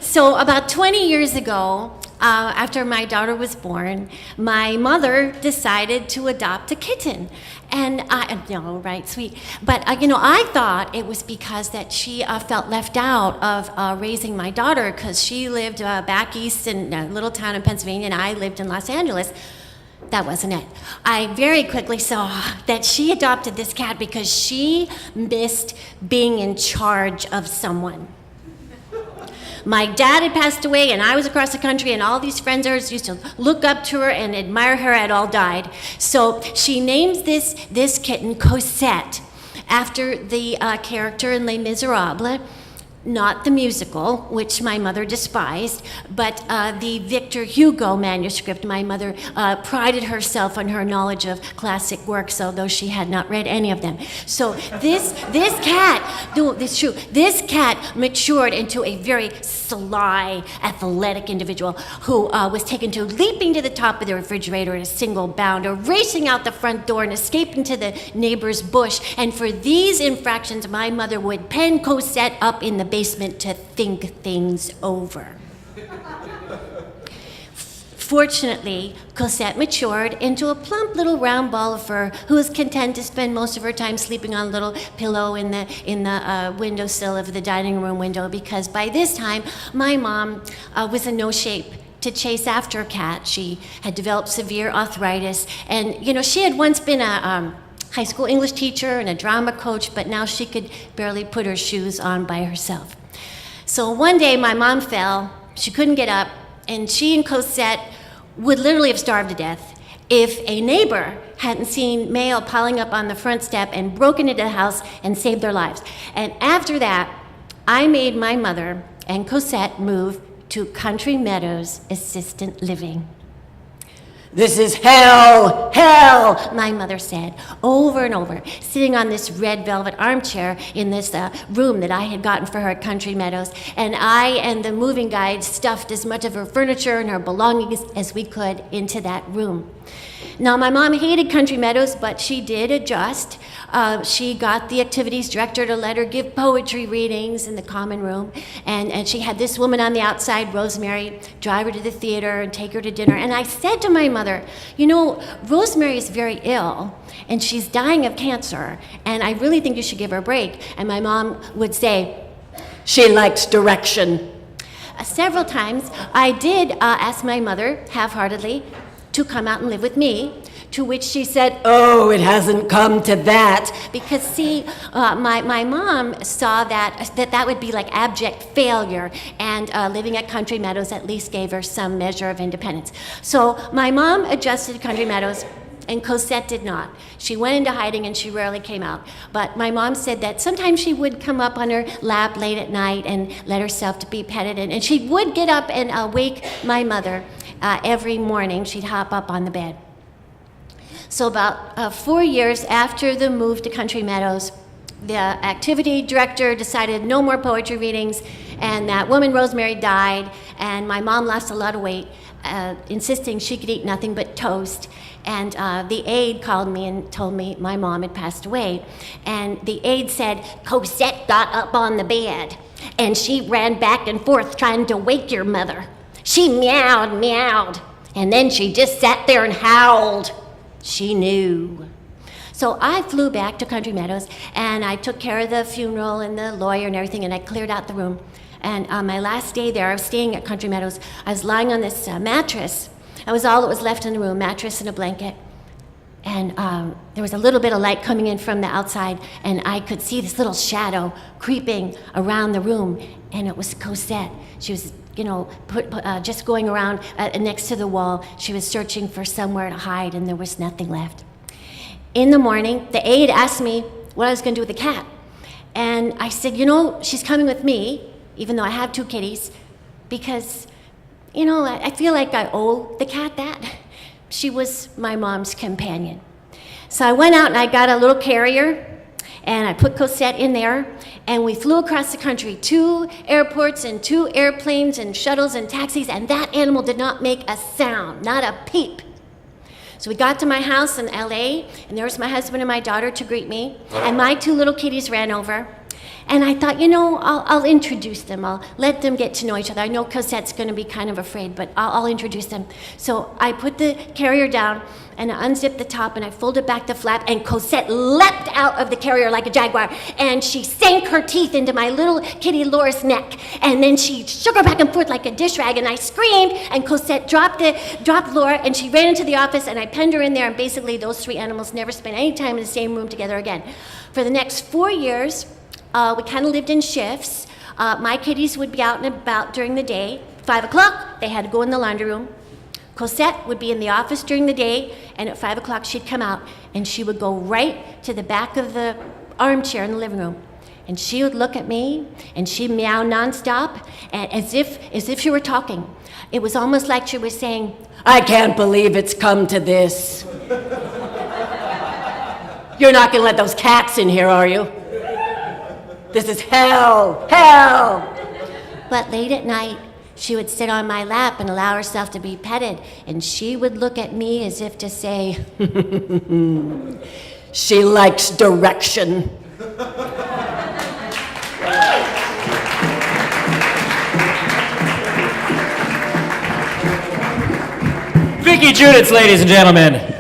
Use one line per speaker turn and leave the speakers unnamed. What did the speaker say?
So about 20 years ago, after my daughter was born, my mother decided to adopt a kitten. And right, sweet. But, I thought it was because that she felt left out of raising my daughter, because she lived back east in a little town in Pennsylvania, and I lived in Los Angeles. That wasn't it. I very quickly saw that she adopted this cat because she missed being in charge of someone. My dad had passed away, and I was across the country, and all these friends of hers used to look up to her and admire her, had all died. So she names this kitten Cosette, after the character in Les Miserables. Not the musical, which my mother despised, but the Victor Hugo manuscript. My mother prided herself on her knowledge of classic works, although she had not read any of them. So this cat, no, it's true, this cat matured into a very sly, athletic individual who was taken to leaping to the top of the refrigerator in a single bound, or racing out the front door and escaping to the neighbor's bush. And for these infractions, my mother would pen Cosette up in the basement to think things over. Fortunately, Cosette matured into a plump little round ball of fur who was content to spend most of her time sleeping on a little pillow in the windowsill of the dining room window, because by this time my mom was in no shape to chase after a cat. She had developed severe arthritis, and she had once been a high school English teacher and a drama coach, but now she could barely put her shoes on by herself. So one day my mom fell, she couldn't get up, and she and Cosette would literally have starved to death if a neighbor hadn't seen mail piling up on the front step and broken into the house and saved their lives. And after that, I made my mother and Cosette move to Country Meadows Assisted Living. "This is hell, hell," my mother said over and over, sitting on this red velvet armchair in this room that I had gotten for her at Country Meadows. And I and the moving guide stuffed as much of her furniture and her belongings as we could into that room. Now, my mom hated Country Meadows, but she did adjust. She got the activities director to let her give poetry readings in the common room. And she had this woman on the outside, Rosemary, drive her to the theater and take her to dinner. And I said to my mother, Rosemary is very ill, and she's dying of cancer, and I really think you should give her a break. And my mom would say, "She likes direction." Several times, I did ask my mother, half-heartedly, to come out and live with me, to which she said, "Oh, it hasn't come to that." Because, see, my mom saw that would be like abject failure, and living at Country Meadows at least gave her some measure of independence. So my mom adjusted to Country Meadows, and Cosette did not. She went into hiding, and she rarely came out. But my mom said that sometimes she would come up on her lap late at night and let herself to be petted, and she would get up and wake my mother every morning. She'd hop up on the bed. So about 4 years after the move to Country Meadows, the activity director decided no more poetry readings, and that woman Rosemary died, and my mom lost a lot of weight, insisting she could eat nothing but toast. And the aide called me and told me my mom had passed away. And the aide said, "Cosette got up on the bed, and she ran back and forth trying to wake your mother. She meowed, and then she just sat there and howled. She knew." So I flew back to Country Meadows, and I took care of the funeral and the lawyer and everything, and I cleared out the room. And on my last day there, I was staying at Country Meadows. I was lying on this mattress. That was all that was left in the room, mattress and a blanket. And there was a little bit of light coming in from the outside, and I could see this little shadow creeping around the room, and it was Cosette. She was just going around next to the wall. She was searching for somewhere to hide, and there was nothing left. In the morning, the aide asked me what I was going to do with the cat. And I said, she's coming with me, even though I have 2 kitties, because, I feel like I owe the cat that. She was my mom's companion. So I went out and I got a little carrier, and I put Cosette in there, and we flew across the country, 2 airports and 2 airplanes and shuttles and taxis, and that animal did not make a sound, not a peep. So we got to my house in LA, and there was my husband and my daughter to greet me, and my 2 little kitties ran over. And I thought, you know, I'll introduce them. I'll let them get to know each other. I know Cosette's going to be kind of afraid, but I'll introduce them. So I put the carrier down, and I unzipped the top, and I folded back the flap, and Cosette leapt out of the carrier like a jaguar, and she sank her teeth into my little kitty Laura's neck, and then she shook her back and forth like a dish rag, and I screamed, and Cosette dropped Laura, and she ran into the office, and I penned her in there, and basically those three animals never spent any time in the same room together again. For the next 4 years, we kind of lived in shifts. My kitties would be out and about during the day. 5 o'clock, they had to go in the laundry room. Cosette would be in the office during the day, and at 5 o'clock she'd come out, and she would go right to the back of the armchair in the living room. And she would look at me, and she'd meow nonstop, and as if she were talking. It was almost like she was saying, "I can't believe it's come to this. You're not gonna let those cats in here, are you? This is hell, hell." But late at night, she would sit on my lap and allow herself to be petted, and she would look at me as if to say, "She likes direction."
Vicki Juditz, ladies and gentlemen.